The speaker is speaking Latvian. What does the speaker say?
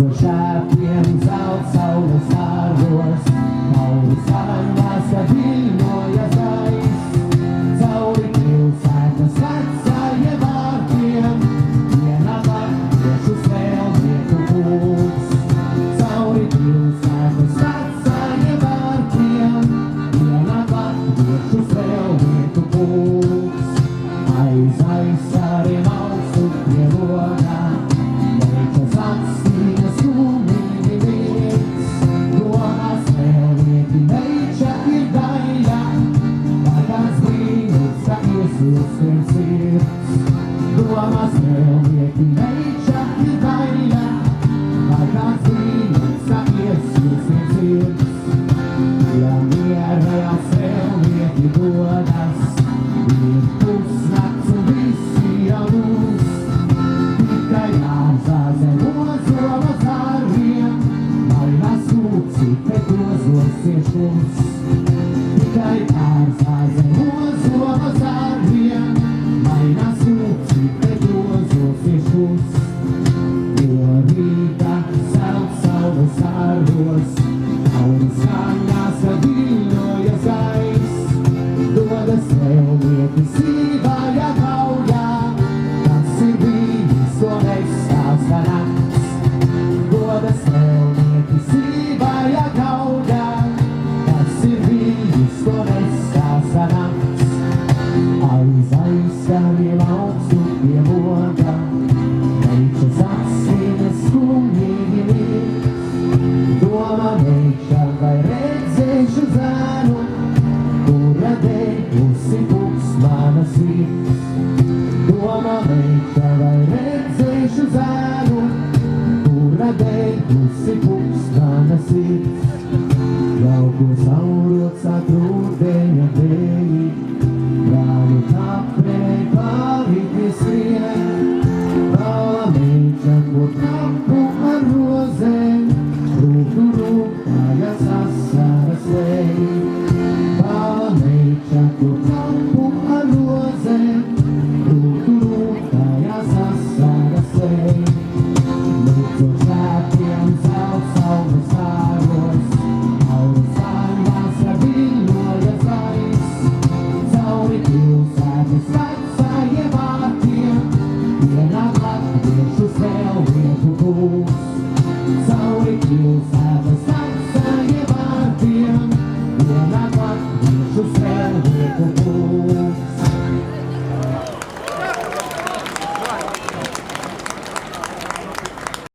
Šāpiem zelt saules stāros, Tauri sarunās, kad viļņojas gaiss. Cauri pilsētas vecajiem vārtiem, ienāk latviešu svēlnieku pulks. Cauri pilsētas vecajiem vārtiem, ienāk latviešu svēlnieku pulks. Aiz aizsariem augstu pie logā, Meitas atstīnas skumīgi vīrs. Domās svēlnieki, meiča ir daļa, vai kāds brīnums, ka iesūsiem sirds. Domās svēlnieki, meiča ir daļa, vai kāds brīnums, ka iesūsiem sirds. Ja mierā svēlnieki dodas, ir pusnakts un visi jau lūs. Tikai jāzāzemos zomas ārvien, mainās lūci, bet ozos ciešums. Tikai jāzāzemos zomas ārvien, mainās lūci, bet ozos ciešums. Jo rīta celt saules stāros, Tauri sarunās, kad viļņojas gaiss. Dodas svēlnieki sīvajā kaujā, tas ir brīdis, ko nestāsta nakts. Dodas svēlnieki sīvajā kaujā, tas ir brīdis, ko nestāsta nakts. Aiz aizsariem augstu pie loga, meičas atsīnas skumīgi vīrs. Doma meiča, vai redzēšu zēnu, kura degusi pūks mana sirds. Doma meiča, vai redzēšu zēnu, kura degusi pūks mana sirds.